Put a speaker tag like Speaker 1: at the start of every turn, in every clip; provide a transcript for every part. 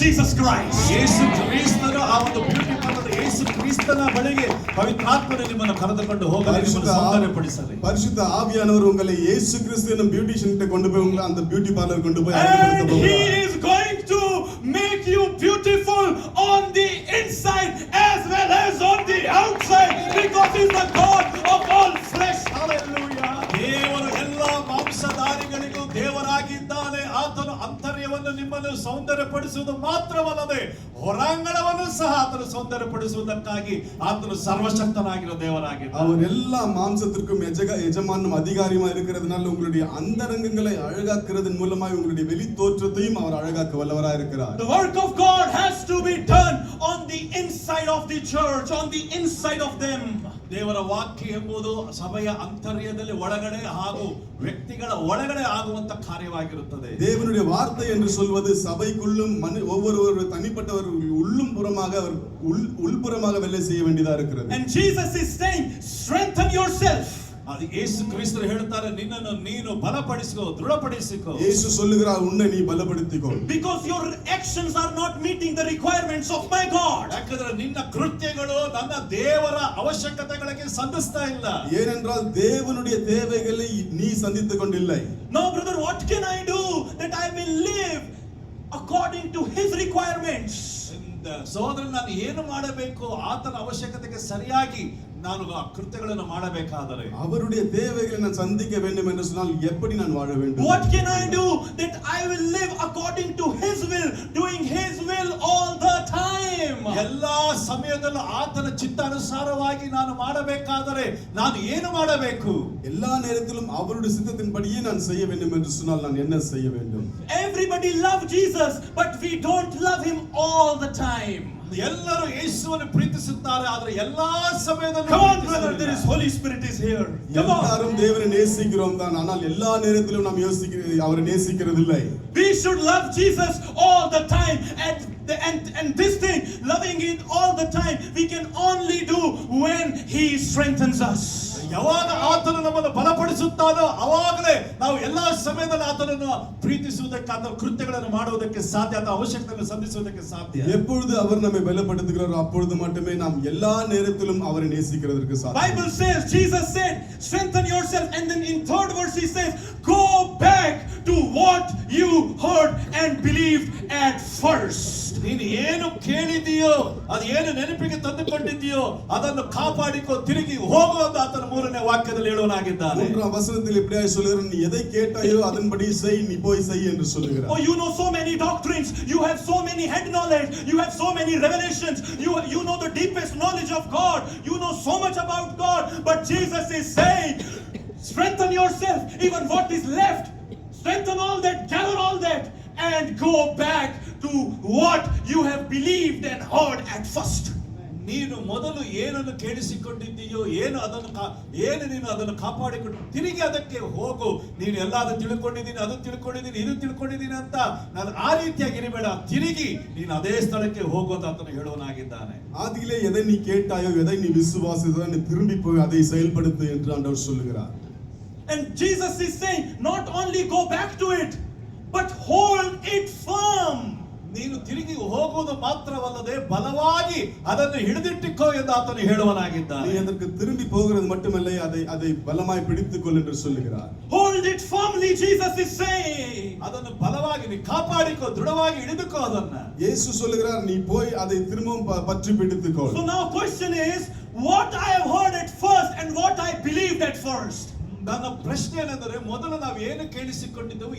Speaker 1: Jesus Christ.
Speaker 2: ಯೇಸು ಕ್ರಿಸ್ತನ ಆ ಒಂದು ಬ್ಯೂಟಿ ಪಾರ್ಲರ್ ಯೇಸು ಕ್ರಿಸ್ತನ ಬಳಿಗೆ ಪವಿತ್ರಾತ್ಮನು ನಿಮ್ಮನ್ನು ಕರೆದುಕೊಂಡು ಹೋಗಲಿ, ನಿಮ್ಮನ್ನು ಸೌಂದರ್ಯಪಡಿಸಲಿ.
Speaker 3: பரிசுத்த ஆவியானவர் உங்களை இயேசு கிறிஸ்துவின் பியூட்டிஷியன் கிட்ட கொண்டு போய் உங்களை அந்த பியூட்டி பார்லர் கொண்டு போய் அழகுபடுத்த
Speaker 1: And he
Speaker 3: போகிறார்.
Speaker 1: is going to make you beautiful on the inside as well as on the outside, because he is the God of all flesh. Hallelujah.
Speaker 2: ದೇವರು ಎಲ್ಲಾ ಮಾಂಸಧಾರಿಗಳಿಗೂ ದೇವರಾಗಿದ್ದಾನೆ. ಆತನು ಅಂತರ್ಯವನ್ನು ನಿಮ್ಮನ್ನು ಸೌಂದರ್ಯಪಡಿಸುವುದು ಮಾತ್ರವಲ್ಲದೆ ಹೊರಾಂಗಣವನ್ನು ಸಹ ಆತನು ಸೌಂದರ್ಯಪಡಿಸುವುದಕ್ಕಾಗಿ ಆತನು ಸರ್ವಶಕ್ತನಾಗಿರೋ ದೇವರಾಗಿದ್ದಾನೆ.
Speaker 3: அவர் எல்லா மாம்சத்திற்கும் எஜமானும் அதிகாரியுமா இருக்கிறதுனால உங்களுடைய அந்தரங்கங்களை அழகாக்குறதன் மூலமாக உங்களுடைய வெளி தோற்றத்தையும் அவர் அழகாக்க வல்லவராக இருக்கிறார்.
Speaker 1: The work of God has to be done on the inside of the church, on the inside of them.
Speaker 2: ದೇವರ ವಾಕ್ಯ ಎಂಬುದು ಸಭೆಯ ಅಂತರ್ಯದಲ್ಲಿ ಒಳಗಡೆ ಹಾಗೂ ವ್ಯಕ್ತಿಗಳ ಒಳಗಡೆ ಆಗುವಂತ ಕಾರ್ಯವಾಗಿರುತ್ತದೆ.
Speaker 3: தேவனுடைய வார்த்தை என்று சொல்வது சபைக்குள்ளும் ஒவ்வொரு தனிப்பட்டவர் உள்ளும் புறமாக உள்புறமாக வேலை செய்ய வேண்டியதா இருக்கிறது.
Speaker 1: And Jesus is saying, strengthen yourself.
Speaker 2: ಅದು ಯೇಸು ಕ್ರಿಸ್ತರು ಹೇಳ್ತಾರೆ, ನಿನ್ನನ್ನು ನೀನು ಬಲಪಡಿಸಿಕೋ, ದೃಢಪಡಿಸಿಕೋ.
Speaker 3: ಯೇಸು சொல்லுகிறார், உன்னை நீ பலப்படுத்திக்கோ.
Speaker 1: Because your actions are not meeting the requirements of my God.
Speaker 2: ಯಾಕಂದ್ರೆ ನಿನ್ನ ಕೃತ್ಯಗಳು ನನ್ನ ದೇವರ ಅವಶ್ಯಕತೆಗಳಿಗೆ ಸಂಧಿಸ್ತಾ ಇಲ್ಲ.
Speaker 3: ஏனென்றால் தேவனுடைய தேவைகளை நீ சந்தித்துக் கொண்டில்லை.
Speaker 1: No brother, what can I do that I will live according to his requirements?
Speaker 2: ಸಹೋದರ, ನಾನು ಏನು ಮಾಡಬೇಕು ಆತನ ಅವಶ್ಯಕತೆಗೆ ಸರಿಯಾಗಿ ನಾನು ಆ ಕೃತ್ಯಗಳನ್ನು ಮಾಡಬೇಕಾದರೆ
Speaker 3: அவருடைய தேவைகளை நான் சந்திக்க வேண்டும் என்று சொன்னால் எப்படி நான் வாழ வேண்டும்?
Speaker 1: What can I do that I will live according to his will, doing his will all the time?
Speaker 2: ಎಲ್ಲಾ ಸಮಯದಲ್ಲೂ ಆತನ ಚಿತ್ತಾನುಸಾರವಾಗಿ ನಾನು ಮಾಡಬೇಕಾದರೆ ನಾನು ಏನು ಮಾಡಬೇಕು?
Speaker 3: எல்லா நேரத்திலும் அவருடைய சித்தத்தின்படியே நான் செய்ய வேண்டும் என்று சொன்னால் நான் என்ன செய்ய வேண்டும்?
Speaker 1: Everybody love Jesus, but we don't love him all the time.
Speaker 2: ಎಲ್ಲರೂ ಯೇಸುವನ್ನು ಪ್ರೀತಿಸುತ್ತಾರೆ, ಆದರೆ ಎಲ್ಲಾ ಸಮಯದಲ್ಲೂ
Speaker 1: Come on brother, there is Holy Spirit is here. Come on.
Speaker 3: எல்லாரும் தேவனை நேசிக்கிறோம் தான், ஆனால் எல்லா நேரத்திலும் நாம் அவரை நேசிக்கிறதில்லை.
Speaker 1: We should love Jesus all the time, and this thing, loving him all the time, we can only do when he strengthens us.
Speaker 2: ಯಾವಾಗ ಆತನು ನಮ್ಮನ್ನು ಬಲಪಡಿಸುತ್ತಾನೋ ಅವಾಗಲೇ ನಾವು ಎಲ್ಲಾ ಸಮಯದಲ್ಲಿ ಆತನನ್ನು ಪ್ರೀತಿಸುವುದಕ್ಕೆ, ಆತನ ಕೃತ್ಯಗಳನ್ನು ಮಾಡುವುದಕ್ಕೆ ಸಾಧ್ಯ, ಆತನ ಅವಶ್ಯಕತೆಯನ್ನು ಸಂಧಿಸುವುದಕ್ಕೆ ಸಾಧ್ಯ.
Speaker 3: எப்பொழுது அவர் நம்மை பலப்படுத்துகிறாரோ அப்பொழுது மட்டுமே நாம் எல்லா நேரத்திலும் அவரை நேசிக்கிறதற்கு சாத்தியம்.
Speaker 1: Bible says, Jesus said, strengthen yourself, and then in third verse he says, go back to what you heard and believed at first.
Speaker 2: ನೀನು ಏನು ಕೇಳಿದೆಯೋ, ಅದು ಏನು ನೆನಪಿಗೆ ತಂದುಕೊಂಡಿದೆಯೋ ಅದನ್ನು ಕಾಪಾಡಿಕೋ, ತಿರುಗಿ ಹೋಗು ಅಂತ ಆತನ ಮೂರನೇ ವಾಕ್ಯದಲ್ಲಿ ಹೇಳುವನಾಗಿದ್ದಾನೆ.
Speaker 3: மூன்றாம் வசனத்தில் இப்படியே சொல்கிறார், நீ எதை கேட்டாயோ அதன்படி செய், நீ போய் செய் என்று சொல்கிறார்.
Speaker 1: Oh, you know so many doctrines, you have so many head knowledge, you have so many revelations, you know the deepest knowledge of God, you know so much about God, but Jesus is saying, strengthen yourself, even what is left, strengthen all that, gather all that, and go back to what you have believed and heard at first.
Speaker 2: ನೀನು ಮೊದಲು ಏನನ್ನು ಕೇಳಿಸಿಕೊಂಡಿದ್ದೀಯೋ, ಏನು ನೀನು ಅದನ್ನು ಕಾಪಾಡಿಕೊಂಡು ತಿರುಗಿ ಅದಕ್ಕೆ ಹೋಗು. ನೀನು ಎಲ್ಲಾದ್ರೂ ತಿಳ್ಕೊಂಡಿದ್ದೀನಿ, ಅದು ತಿಳ್ಕೊಂಡಿದ್ದೀನಿ, ಇದು ತಿಳ್ಕೊಂಡಿದ್ದೀನಿ ಅಂತ ನಾನು ಆ ರೀತಿಯಾಗಿ ಇರಬೇಡ, ತಿರುಗಿ ನೀನು ಅದೇ ಸ್ಥಳಕ್ಕೆ ಹೋಗು ಅಂತ ಆತನು ಹೇಳುವನಾಗಿದ್ದಾನೆ.
Speaker 3: ஆதியிலே எதை நீ கேட்டாயோ, எதை நீ விசுவாசித்தாயோ, நீ திரும்பி போய் அதை செயல்படுத்து என்று ஆண்டவர் சொல்லுகிறார்.
Speaker 1: And Jesus is saying, not only go back to it, but hold it firm.
Speaker 2: ನೀನು ತಿರುಗಿ ಹೋಗುವುದು ಮಾತ್ರವಲ್ಲದೆ ಬಲವಾಗಿ ಅದನ್ನು ಹಿಡಿದಿಟ್ಟುಕೋ ಎಂದು ಆತನು ಹೇಳುವನಾಗಿದ್ದಾನೆ.
Speaker 3: நீ அதற்கு திரும்பி போகிறது மட்டுமல்ல, அதை பலமாய் பிடித்துக்கொள் என்று சொல்லுகிறார்.
Speaker 1: Hold it firmly, Jesus is saying.
Speaker 2: ಅದನ್ನು ಬಲವಾಗಿ ನೀ ಕಾಪಾಡಿಕೋ, ದೃಢವಾಗಿ ಹಿಡಿದುಕೋ ಅದನ್ನ.
Speaker 3: ಯೇಸು சொல்லுகிறார், நீ போய் அதை திரும்பவும் பற்றி பிடித்துக்கொள்.
Speaker 1: So now question is, what I have heard at first and what I believed at first.
Speaker 2: ನನ್ನ ಪ್ರಶ್ನೆ ಏನೆಂದರೆ, ಮೊದಲು ನಾವು ಏನು ಕೇಳಿಸಿಕೊಂಡಿದ್ದೆವು,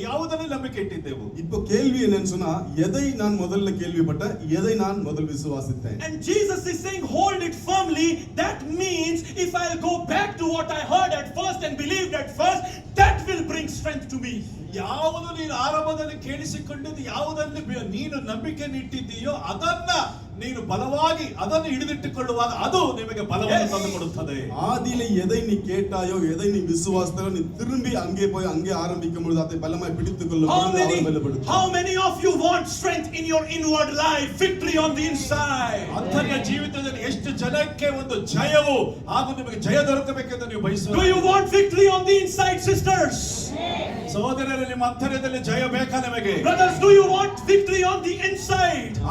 Speaker 2: ಯಾವುದನ್ನು ನಂಬಿಕೆ ಇಟ್ಟಿದ್ದೆವು.
Speaker 3: இப்போ கேள்வி என்னன்னு சொன்னா, எதை நான் முதல்ல கேள்விப்பட்டேன், எதை நான் முதல் விசுவாசித்தேன்.
Speaker 1: And Jesus is saying, hold it firmly. That means if I'll go back to what I heard at first and believed at first, that will bring strength to me.
Speaker 2: ಯಾವುದು ನೀನು ಆರಂಭದಲ್ಲಿ ಕೇಳಿಸಿಕೊಂಡಿದ್ದು, ಯಾವುದನ್ನು ನೀನು ನಂಬಿಕೆ ಇಟ್ಟಿದ್ದೀಯೋ ಅದನ್ನ ನೀನು ಬಲವಾಗಿ ಅದನ್ನು ಹಿಡಿದಿಟ್ಟುಕೊಳ್ಳುವಾಗ ಅದು ನಿಮಗೆ ಬಲವನ್ನು ತಂದುಕೊಡುತ್ತದೆ.
Speaker 3: ஆதியிலே எதை நீ கேட்டாயோ, எதை நீ விசுவாசித்தாயோ, நீ திரும்பி அங்கே போய் அங்கே ஆரம்பிக்கும் பொழுது அதை பலமாய் பிடித்துக்கொள்ளும் பொழுது அவர் பலப்படுத்தும்.
Speaker 1: How many of you want strength in your inward life, victory on the inside?
Speaker 2: ಅಂತರ್ಯ ಜೀವಿತದಲ್ಲಿ ಎಷ್ಟು ಜನಕ್ಕೆ ಒಂದು ಜಯವು ಹಾಗೂ ನಿಮಗೆ ಜಯ ದೊರಕಬೇಕೆಂದು ನೀವು ಬಯಸುತ್ತೀರಾ?
Speaker 1: Do you want victory on the inside, sisters?
Speaker 2: ಸಹೋದರರೇ, ನಿಮ್ಮ ಅಂತರ್ಯದಲ್ಲಿ ಜಯ ಬೇಕಾ ನಿಮಗೆ?
Speaker 1: Brothers, do you want victory on the inside?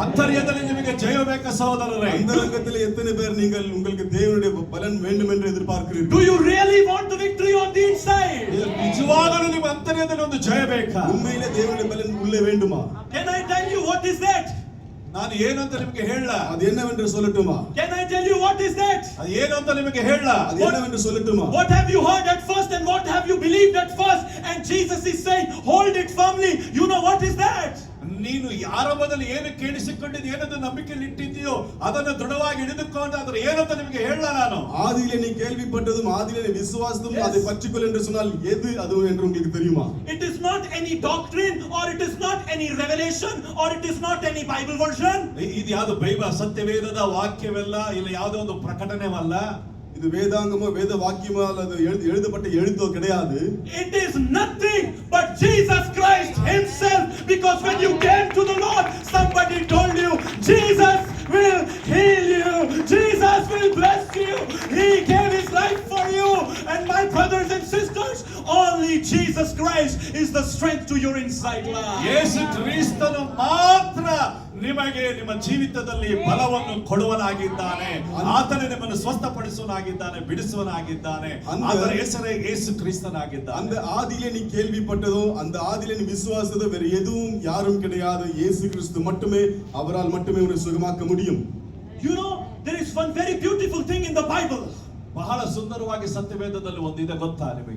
Speaker 2: ಅಂತರ್ಯದಲ್ಲಿ ನಿಮಗೆ ಜಯ ಬೇಕಾ ಸಹೋದರರೇ?
Speaker 3: அந்தரங்கத்திலே எத்தனை பேர் நீங்கள் உங்களுக்கு தேவனுடைய பலன் வேண்டும் என்று எதிர்பார்க்கிறீர்கள்?
Speaker 1: Do you really want the victory on the inside?
Speaker 2: ನಿಜವಾಗಲೂ ನಿಮ್ಮ ಅಂತರ್ಯದಲ್ಲಿ ಒಂದು ಜಯ ಬೇಕಾ?
Speaker 3: உண்மையிலே தேவனுடைய பலன் உள்ளே வேண்டுமா?
Speaker 1: Can I tell you what is that?
Speaker 2: ನಾನು ಏನು ಅಂತ ನಿಮಗೆ ಹೇಳಲ್ಲ.
Speaker 3: அது என்னவென்று சொல்லட்டுமா?
Speaker 1: Can I tell you what is that?
Speaker 2: ಅದು ಏನು ಅಂತ ನಿಮಗೆ ಹೇಳಲ್ಲ.
Speaker 3: அது என்னவென்று சொல்லட்டுமா?
Speaker 1: What have you heard at first and what have you believed at first? And Jesus is saying, hold it firmly. You know what is that?
Speaker 2: ನೀನು ಆರಂಭದಲ್ಲಿ ಏನು ಕೇಳಿಸಿಕೊಂಡಿದ್ದು, ಏನನ್ನು ನಂಬಿಕೆಯಲ್ಲಿ ಇಟ್ಟಿದ್ದೀಯೋ ಅದನ್ನು ದೃಢವಾಗಿ ಹಿಡಿದುಕೊಂಡು ಅದರ ಏನಂತ ನಿಮಗೆ ಹೇಳಲ್ಲ ನಾನು.
Speaker 3: ஆதியிலே நீ கேள்விப்பட்டதும் ஆதியிலே நீ விசுவாசித்ததும் அதை பற்றிக்கொள் என்று சொன்னால் எது அது என்று உங்களுக்கு தெரியுமா?
Speaker 1: It is not any doctrine or it is not any revelation or it is not any Bible version.
Speaker 2: ಇದು ಯಾವುದು ಬೈಬಲ್ ಸತ್ಯವೇದದ ವಾಕ್ಯವೆಲ್ಲ, ಇಲ್ಲ ಯಾವುದೋ ಒಂದು ಪ್ರಕಟಣೆವಲ್ಲ.
Speaker 3: இது வேதாங்கமோ வேத வாக்கியமோ அல்லது எழுதப்பட்ட எழுத்தோ கிடையாது.
Speaker 1: It is nothing but Jesus Christ himself, because when you came to the Lord somebody told you Jesus will heal you, Jesus will bless you, he gave his life for you. And my brothers and sisters, only Jesus Christ is the strength to your inside life.
Speaker 2: ಯೇಸು ಕ್ರಿಸ್ತನು ಮಾತ್ರ ನಿಮಗೆ ನಿಮ್ಮ ಜೀವಿತದಲ್ಲಿ ಬಲವನ್ನು ಕೊಡುವನಾಗಿದ್ದಾನೆ. ಆತನೇ ನಿಮ್ಮನ್ನು ಸ್ವಸ್ಥಪಡಿಸುವನಾಗಿದ್ದಾನೆ, ಬಿಡಿಸುವನಾಗಿದ್ದಾನೆ. ಅದರ ಹೆಸರೇ ಯೇಸು ಕ್ರಿಸ್ತನಾಗಿದ್ದಾನೆ.
Speaker 3: அந்த ஆதியிலே நீ கேள்விப்பட்டதோ அந்த ஆதியிலே நீ விசுவாசித்ததோ வேற எதுவும் யாரும் கிடையாது. இயேசு கிறிஸ்து மட்டுமே, அவரால் மட்டுமே உன்னை சுகமாக்க முடியும்.
Speaker 1: You know, there is one very beautiful thing in the Bible.
Speaker 2: ಬಹಳ ಸುಂದರವಾಗಿ ಸತ್ಯವೇದದಲ್ಲಿ ಒಂದಿದೆ, ಗೊತ್ತಾ ನಿಮಗೆ?